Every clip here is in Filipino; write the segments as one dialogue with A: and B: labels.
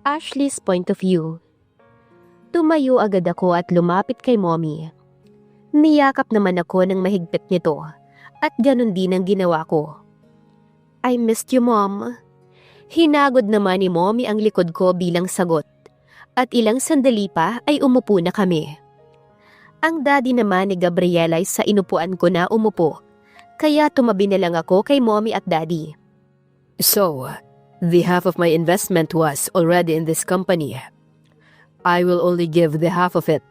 A: Ashley's point of view. Tumayo agad ako at lumapit kay Mommy. Niyakap naman ako ng mahigpit nito at ganun din ang ginawa ko. I missed you, Mom. Hinagod naman ni Mommy ang likod ko bilang sagot at ilang sandali pa ay umupo na kami. Ang daddy naman ni Gabriela ay sa inupuan ko na umupo kaya tumabi na lang ako kay Mommy at Daddy.
B: So, the half of my investment was already in this company. I will only give the half of it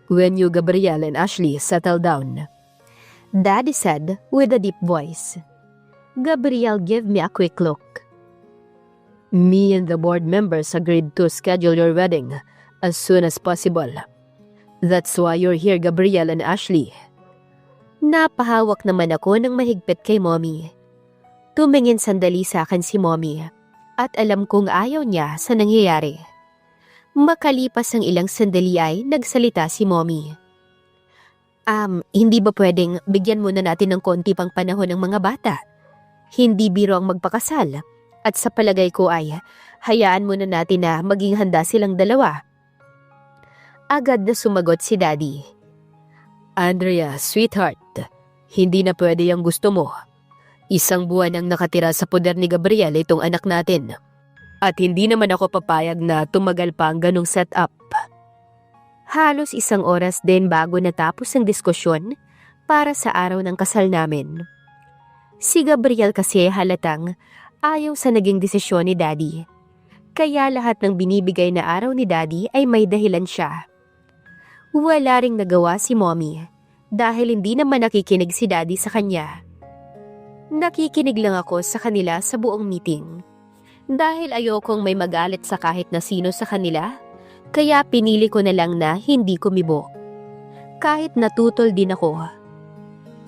B: when you, Gabrielle, and Ashley settle down.
A: Daddy said with a deep voice. Gabrielle gave me a quick look.
B: Me and the board members agreed to schedule your wedding as soon as possible. That's why you're here, Gabrielle and Ashley.
A: Napahawak naman ako ng mahigpit kay Mommy. Tumingin sandali sa akin si Mommy at alam kong ayaw niya sa nangyayari. Makalipas ang ilang sandali ay nagsalita si Mommy. Hindi ba pwedeng bigyan muna natin ng konti pang panahon ng mga bata? Hindi biro ang magpakasal at sa palagay ko ay hayaan muna natin na maging handa silang dalawa. Agad na sumagot si Daddy.
B: Andrea, sweetheart, hindi na pwede yung gusto mo. Isang buwan ang nakatira sa poder ni Gabriel itong anak natin. At hindi naman ako papayag na tumagal pa ang ganong setup.
A: Halos isang oras din bago natapos ang diskusyon para sa araw ng kasal namin. Si Gabriel kasi halatang ayaw sa naging desisyon ni Daddy. Kaya lahat ng binibigay na araw ni Daddy ay may dahilan siya. Wala ring nagawa si Mommy dahil hindi naman nakikinig si Daddy sa kanya. Nakikinig lang ako sa kanila sa buong meeting. Dahil ayokong may magalit sa kahit na sino sa kanila, kaya pinili ko na lang na hindi kumibo. Kahit natutol din ako.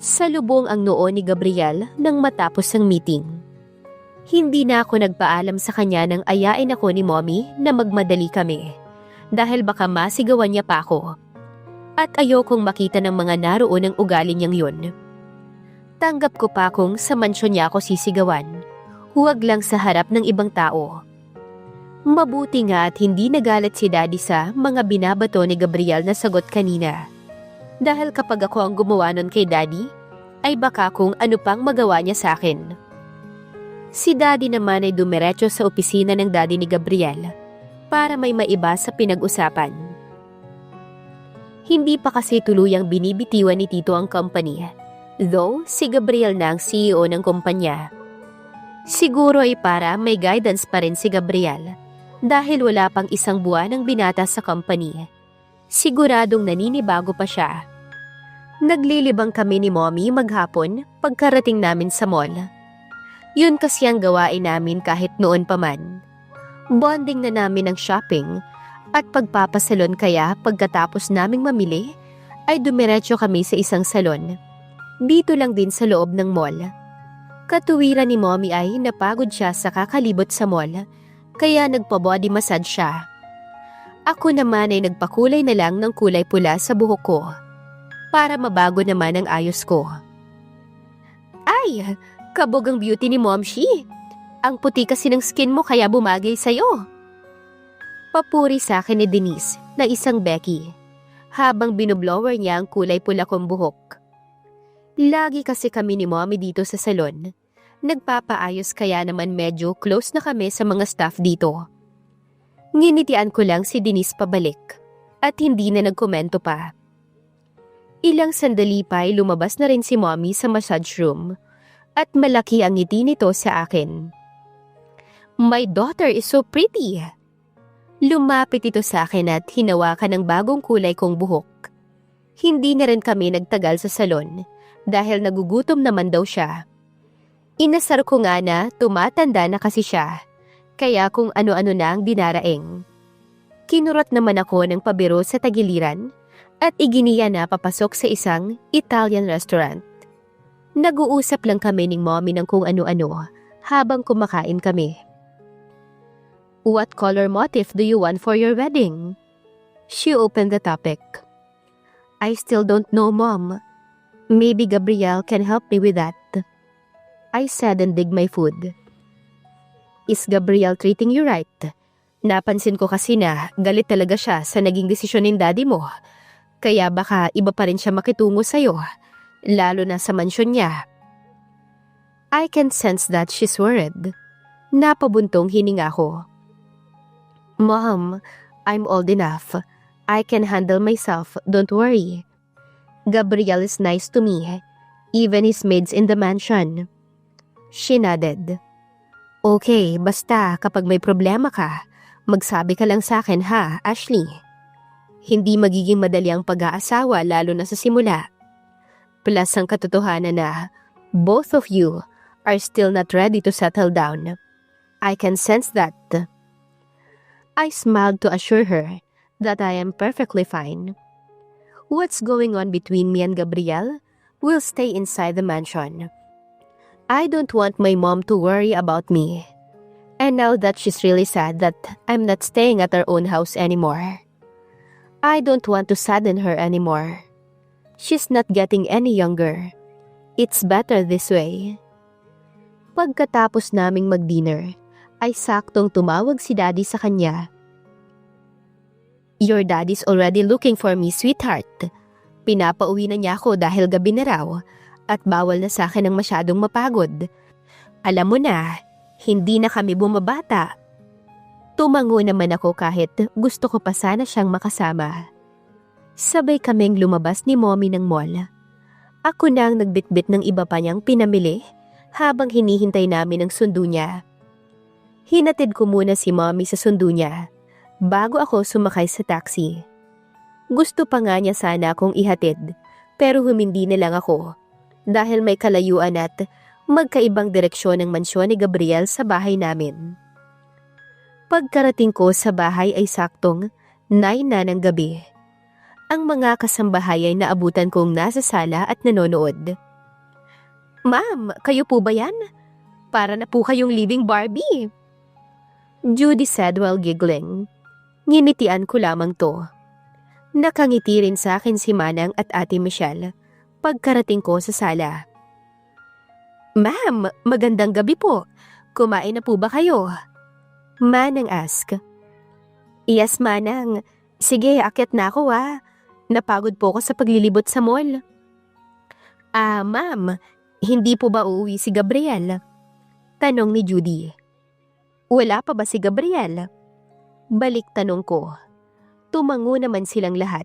A: Salubong ang noo ni Gabriel nang matapos ang meeting. Hindi na ako nagpaalam sa kanya nang ayain ako ni Mommy na magmadali kami. Dahil baka masigawan niya pa ako. At ayokong makita ng mga naroon ang ugali niyang yun. Tanggap ko pa kung sa mansyon niya ako sisigawan. Huwag lang sa harap ng ibang tao. Mabuti nga at hindi nagalit si Daddy sa mga binabato ni Gabriel na sagot kanina. Dahil kapag ako ang gumawa nun kay Daddy, ay baka kung ano pang magawa niya sa akin. Si Daddy naman ay dumiretso sa opisina ng Daddy ni Gabriel para may maiba sa pinag-usapan. Hindi pa kasi tuluyang binibitiwan ni Tito ang company, though si Gabriel na ang CEO ng kumpanya. Siguro ay para may guidance pa rin si Gabriel dahil wala pang isang buwan ang binata sa company. Siguradong naninibago pa siya. Naglilibang kami ni Mommy maghapon pagkarating namin sa mall. Yun kasi ang gawain namin kahit noon pa man. Bonding na namin ang shopping at pagpapasalon kaya pagkatapos naming mamili ay dumiretso kami sa isang salon. Dito lang din sa loob ng mall. Katuwiran ni Mommy ay napagod siya sa kakalibot sa mall, kaya nagpa-body massage siya. Ako naman ay nagpakulay na lang ng kulay pula sa buhok ko, para mabago naman ang ayos ko. Ay, kabog ang beauty ni Momshi. Ang puti kasi ng skin mo kaya bumagay sa'yo. Papuri sa akin ni Denise na isang Becky, habang binublower niya ang kulay pula kong buhok. Lagi kasi kami ni Mommy dito sa salon. Nagpapaayos kaya naman medyo close na kami sa mga staff dito. Nginitian ko lang si Denise pabalik at hindi na nagkomento pa. Ilang sandali pa ay lumabas na rin si Mommy sa massage room at malaki ang ngiti nito sa akin. My daughter is so pretty. Lumapit ito sa akin at hinawakan ng bagong kulay kong buhok. Hindi na rin kami nagtagal sa salon dahil nagugutom naman daw siya. Inasar ko nga na tumatanda na kasi siya, kaya kung ano-ano na ang dinaraing. Kinurot naman ako ng pabiro sa tagiliran at iginiya na papasok sa isang Italian restaurant. Nag-uusap lang kami ni Mommy ng kung ano-ano habang kumakain kami. What color motif do you want for your wedding? She opened the topic. I still don't know, Mom. Maybe Gabrielle can help me with that. I said and dig my food. Is Gabrielle treating you right?
B: Napansin ko kasi na galit talaga siya sa naging desisyon ng daddy mo. Kaya baka iba pa rin siya makitungo sa'yo, lalo na sa mansyon niya.
A: I can sense that she's worried. Napabuntong hininga ko. Mom, I'm old enough. I can handle myself, don't worry. Gabriel is nice to me, even his maids in the mansion. She nodded. Okay, basta kapag may problema ka, magsabi ka lang sa akin ha, Ashley. Hindi magiging madali ang pag-aasawa lalo na sa simula. Plus ang katotohanan na both of you are still not ready to settle down. I can sense that. I smiled to assure her that I am perfectly fine. What's going on between me and Gabriel will stay inside the mansion. I don't want my mom to worry about me. And now that she's really sad that I'm not staying at our own house anymore. I don't want to sadden her anymore. She's not getting any younger. It's better this way. Pagkatapos naming mag-dinner, ay saktong tumawag si Daddy sa kanya. Your daddy's already looking for me, sweetheart. Pinapauwi na niya ako dahil gabi na raw at bawal na sa akin ang masyadong mapagod. Alam mo na, hindi na kami bumabata. Tumango naman ako kahit gusto ko pa sana siyang makasama. Sabay kaming lumabas ni Mommy ng mall. Ako na ang nagbitbit ng iba pa niyang pinamili habang hinihintay namin ang sundo niya. Hinatid ko muna si Mommy sa sundo niya bago ako sumakay sa taxi. Gusto pa nga niya sana akong ihatid pero humindi na lang ako dahil may kalayuan at magkaibang direksyon ng mansyon ni Gabriel sa bahay namin. Pagkarating ko sa bahay ay saktong 9 na ng gabi. Ang mga kasambahay ay naabutan kong nasa sala at nanonood. Ma'am, kayo po ba yan? Para na po kayong living Barbie. Judy said while giggling. Nginitian ko lamang to. Nakangiti rin sa akin si Manang at Ate Michelle pagkarating ko sa sala. Ma'am, magandang gabi po. Kumain na po ba kayo? Manang ask. Yes, Manang. Sige, akyat na ako Napagod po ako sa paglilibot sa mall. Ma'am, hindi po ba uuwi si Gabriel? Tanong ni Judy. Wala pa ba si Gabriel? Balik tanong ko. Tumango naman silang lahat.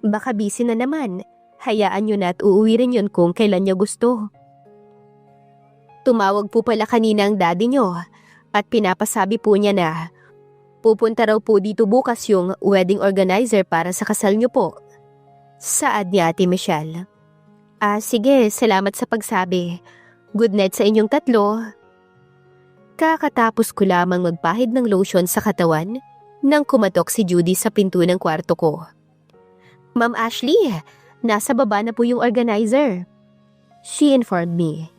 A: Baka busy na naman. Hayaan nyo na at uuwi rin yun kung kailan niya gusto. Tumawag po pala kanina ang daddy nyo at pinapasabi po niya na pupunta raw po dito bukas yung wedding organizer para sa kasal nyo po. Saad ni Ate Michelle. Sige, salamat sa pagsabi. Good night sa inyong tatlo. Kakatapos ko lamang magpahid ng lotion sa katawan nang kumatok si Judy sa pinto ng kwarto ko. Ma'am Ashley, nasa baba na po yung organizer. She informed me.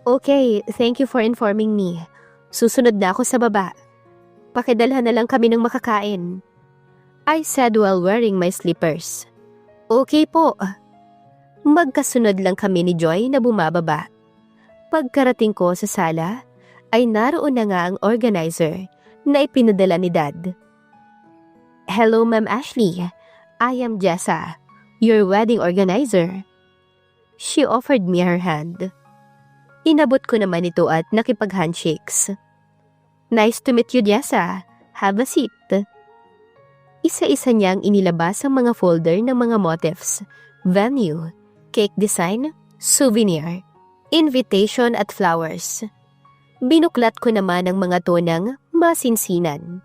A: Okay, thank you for informing me. Susunod na ako sa baba. Pakidalhan na lang kami ng makakain. I said while wearing my slippers. Okay po. Magkasunod lang kami ni Joy na bumababa. Pagkarating ko sa sala, ay naroon na nga ang organizer na ipinadala ni Dad. Hello, Ma'am Ashley. I am Jessa, your wedding organizer. She offered me her hand. Inabot ko naman ito at nakipag-handshakes. Nice to meet you, Jessa. Have a seat. Isa-isa niyang inilabas ang mga folder ng mga motifs, venue, cake design, souvenir, invitation at flowers. Binuklat ko naman ang mga tonang masinsinan,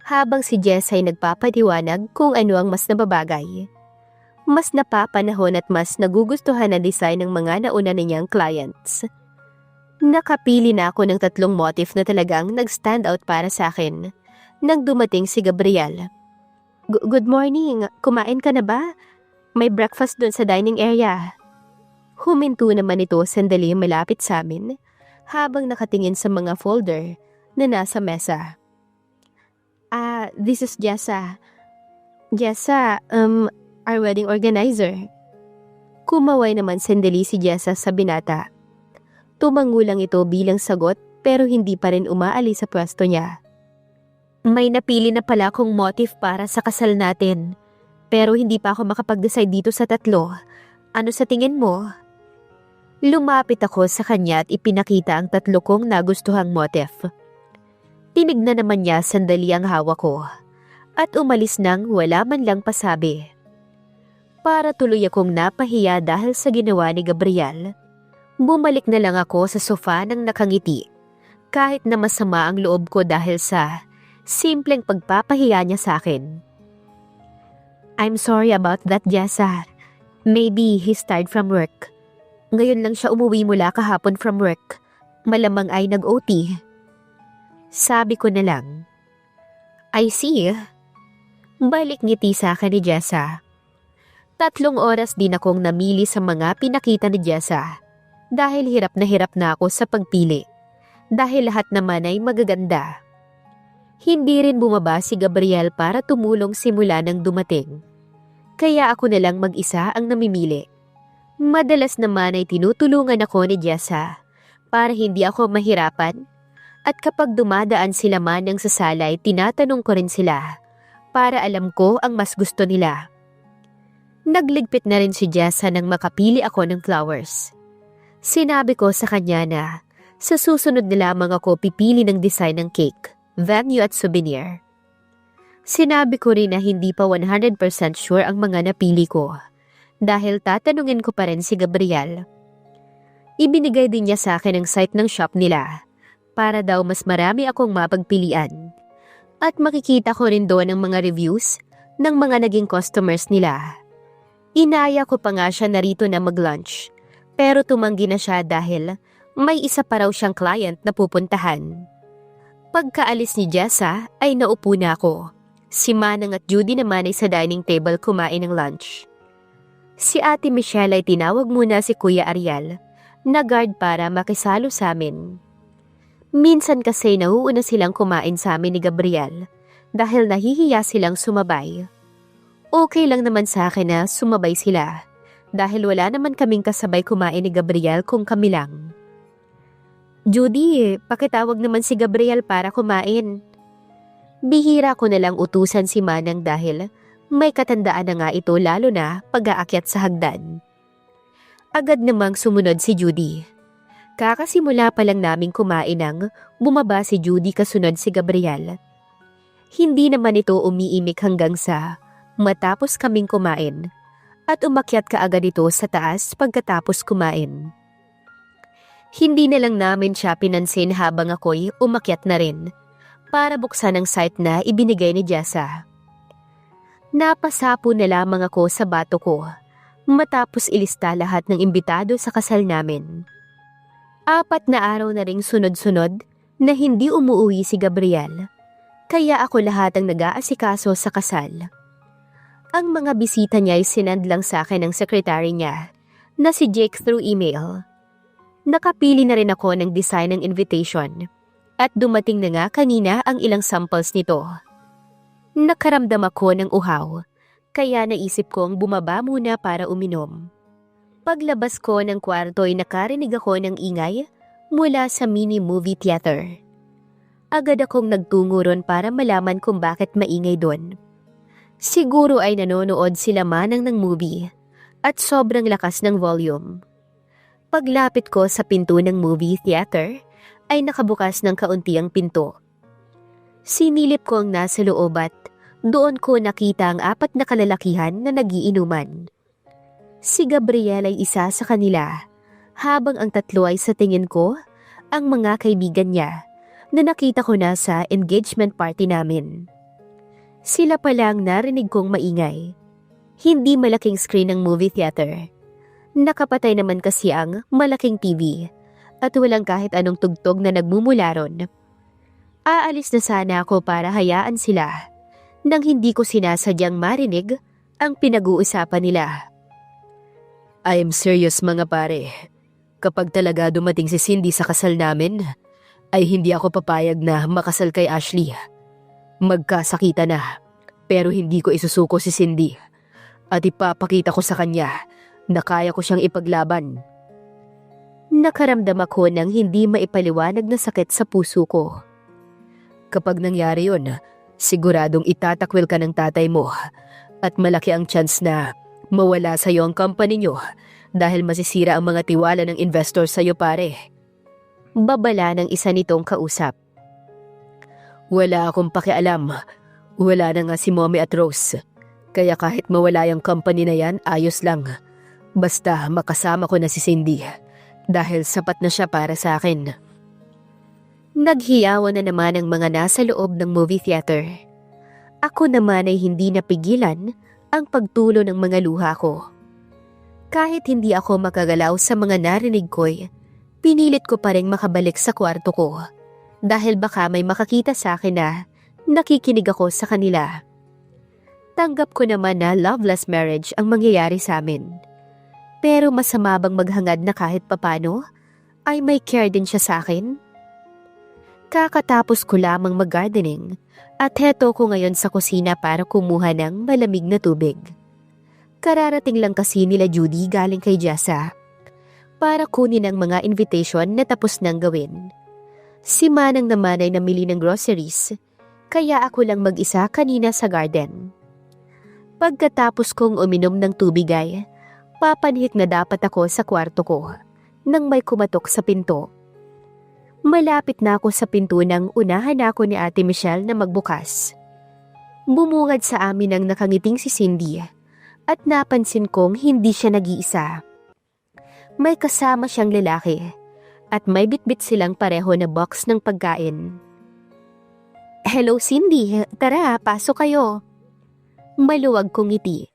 A: habang si Jess ay nagpapaliwanag kung ano ang mas nababagay. Mas napapanahon at mas nagugustuhan na design ng mga nauna niyang clients. Nakapili na ako ng 3 motif na talagang nag-stand out para sa akin nang dumating si Gabriel. Good morning, kumain ka na ba? May breakfast doon sa dining area. Huminto naman ito sandali malapit sa amin habang nakatingin sa mga folder na nasa mesa. This is Jessa. Jessa, our wedding organizer. Kumaway naman sandali si Jessa sa binata. Tumango lang ito bilang sagot pero hindi pa rin umaalis sa pwesto niya. May napili na pala akong motif para sa kasal natin. Pero hindi pa ako makapag-decide dito sa tatlo. Ano sa tingin mo? Lumapit ako sa kanya at ipinakita ang tatlo kong nagustuhang motif. Tinignan naman niya sandali ang hawak ko at umalis nang wala man lang pasabi. Para tuloy akong napahiya dahil sa ginawa ni Gabriel, bumalik na lang ako sa sofa nang nakangiti kahit na masama ang loob ko dahil sa simpleng pagpapahiya niya sa akin. I'm sorry about that, Jessa. Maybe he's tired from work. Ngayon lang siya umuwi mula kahapon from work. Malamang ay nag-OT. Sabi ko na lang. I see. Balik ngiti sa akin ni Jessa. 3 oras din akong namili sa mga pinakita ni Jessa. Dahil hirap na ako sa pagpili. Dahil lahat naman ay magaganda. Hindi rin bumaba si Gabriel para tumulong simula nang dumating. Kaya ako na lang mag-isa ang namimili. Madalas naman ay tinutulungan ako ni Jessa para hindi ako mahirapan. At kapag dumadaan sila man ng sasala ay tinatanong ko rin sila para alam ko ang mas gusto nila. Nagligpit na rin si Jessa nang makapili ako ng flowers. Sinabi ko sa kanya na sa susunod na lamang ako pipili ng design ng cake, venue at souvenir. Sinabi ko rin na hindi pa 100% sure ang mga napili ko dahil tatanungin ko pa rin si Gabriel. Ibinigay din niya sa akin ang site ng shop nila para daw mas marami akong mapagpilian. At makikita ko rin doon ang mga reviews ng mga naging customers nila. Inaya ko pa nga siya narito na mag-lunch pero tumanggi na siya dahil may isa pa raw siyang client na pupuntahan. Pagkaalis ni Jessa ay naupo na ako. Si Manang at Judy naman ay sa dining table kumain ng lunch. Si Ate Michelle ay tinawag muna si Kuya Ariel na guard para makisalo sa amin. Minsan kasi nauuna silang kumain sa amin ni Gabriel dahil nahihiya silang sumabay. Okay lang naman sa akin na sumabay sila dahil wala naman kaming kasabay kumain ni Gabriel kung kami lang. Judy, pakitawag naman si Gabriel para kumain. Bihira ko na lang utusan si Manang dahil may katandaan na nga ito lalo na pag-aakyat sa hagdan. Agad namang sumunod si Judy. Kakasimula pa lang naming kumain nang bumaba si Judy kasunod si Gabriel. Hindi naman ito umiimik hanggang sa matapos kaming kumain at umakyat kaagad ito sa taas pagkatapos kumain. Hindi na lang namin siya pinansin habang ako'y umakyat na rin para buksan ang site na ibinigay ni Jessa. Napasapo na lamang ako sa bato ko matapos ilista lahat ng imbitado sa kasal namin. 4 na araw na ring sunod-sunod na hindi umuwi si Gabriel, kaya ako lahat ang nag-aasikaso sa kasal. Ang mga bisita niya ay sinend lang sa akin ng sekretary niya na si Jake through email. Nakapili na rin ako ng design ng invitation at dumating na nga kanina ang ilang samples nito. Nakaramdam ako ng uhaw, kaya naisip kong bumaba muna para uminom. Paglabas ko ng kwarto ay nakarinig ako ng ingay mula sa mini movie theater. Agad akong nagtungo ron para malaman kung bakit maingay doon. Siguro ay nanonood sila Manang ng movie at sobrang lakas ng volume. Paglapit ko sa pinto ng movie theater ay nakabukas ng kaunti ang pinto. Sinilip ko ang nasa loob at doon ko nakita ang 4 na kalalakihan na nagiinuman. Si Gabriel ay isa sa kanila, habang ang 3 ay sa tingin ko, ang mga kaibigan niya na nakita ko na sa engagement party namin. Sila pala ang narinig kong maingay. Hindi malaking screen ng movie theater. Nakapatay naman kasi ang malaking TV at walang kahit anong tugtog na nagmumula ron. Aalis na sana ako para hayaan sila nang hindi ko sinasadyang marinig ang pinag-uusapan nila.
B: I am serious mga pare. Kapag talaga dumating si Cindy sa kasal namin, ay hindi ako papayag na makasal kay Ashley. Magkasakita na, pero hindi ko isusuko si Cindy. At ipapakita ko sa kanya na kaya ko siyang ipaglaban.
A: Nakaramdam ako ng hindi maipaliwanag na sakit sa puso ko.
B: Kapag nangyari yun, Siguradong itatakwil ka ng tatay mo at malaki ang chance na mawala sa iyo ang company nyo dahil masisira ang mga tiwala ng investor sa iyo, pare.
A: Babala ng isa nitong kausap.
B: Wala akong pakialam. Wala na nga si Mommy at Rose. Kaya kahit mawala yung company na yan, ayos lang. Basta makasama ko na si Cindy dahil sapat na siya para sa akin.
A: Naghiyawan na naman ang mga nasa loob ng movie theater. Ako naman ay hindi napigilan ang pagtulo ng mga luha ko. Kahit hindi ako makagalaw sa mga narinig ko'y, pinilit ko pa rin makabalik sa kwarto ko dahil baka may makakita sa akin na nakikinig ako sa kanila. Tanggap ko naman na loveless marriage ang mangyayari sa amin. Pero masama bang maghangad na kahit papano ay may care din siya sa akin? Kakatapos ko lamang mag-gardening at heto ko ngayon sa kusina para kumuha ng malamig na tubig. Kararating lang kasi nila Judy galing kay Jessa para kunin ang mga invitation na tapos nang gawin. Si Manang naman ay namili ng groceries kaya ako lang mag-isa kanina sa garden. Pagkatapos kong uminom ng tubig ay papanhik na dapat ako sa kwarto ko nang may kumatok sa pinto. Malapit na ako sa pinto nang unahan ako ni Ate Michelle na magbukas. Bumungad sa amin ang nakangiting si Cindy at napansin kong hindi siya nag-iisa. May kasama siyang lalaki at may bitbit silang pareho na box ng pagkain. "Hello Cindy, tara pasok kayo." Maluwag kong ngiti.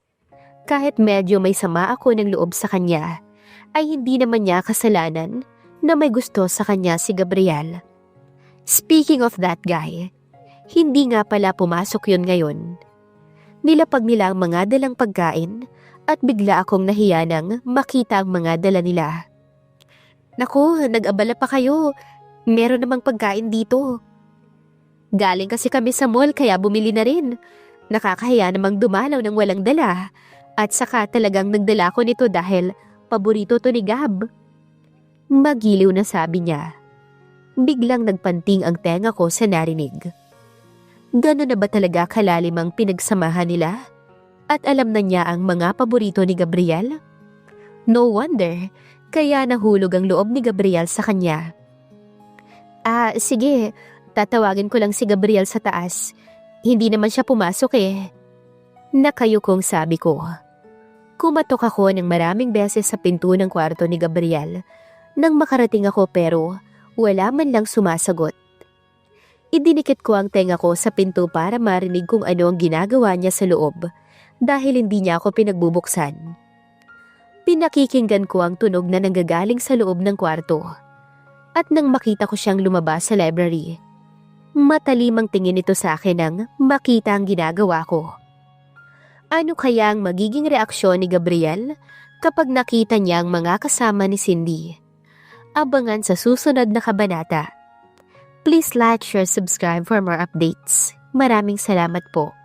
A: Kahit medyo may sama ako ng loob sa kanya, ay hindi naman niya kasalanan na may gusto sa kanya si Gabriel. Speaking of that guy, hindi nga pala pumasok yun ngayon. Nilapag nila ang mga dalang pagkain at bigla akong nahiya nang makita ang mga dala nila. "Naku, nag-abala pa kayo. Meron namang pagkain dito." "Galing kasi kami sa mall kaya bumili na rin. Nakakahiya namang dumalaw ng walang dala. At saka talagang nagdala ko nito dahil paborito to ni Gab." Magiliw na sabi niya. Biglang nagpanting ang tenga ko sa narinig. Gano'n na ba talaga kalalim ang pinagsamahan nila? At alam na niya ang mga paborito ni Gabriel? No wonder, kaya nahulog ang loob ni Gabriel sa kanya. Sige, tatawagin ko lang si Gabriel sa taas. Hindi naman siya pumasok eh." Nakayukong sabi ko. Kumatok ako ng maraming beses sa pinto ng kwarto ni Gabriel nang makarating ako pero wala man lang sumasagot. Idinikit ko ang tenga ko sa pinto para marinig kung ano ang ginagawa niya sa loob dahil hindi niya ako pinagbubuksan. Pinakikinggan ko ang tunog na nanggagaling sa loob ng kwarto. At nang makita ko siyang lumabas sa library, matalimang tingin ito sa akin nang makita ang ginagawa ko. Ano kaya ang magiging reaksyon ni Gabriel kapag nakita niya ang mga kasama ni Cindy? Abangan sa susunod na kabanata. Please like, share, subscribe for more updates. Maraming salamat po.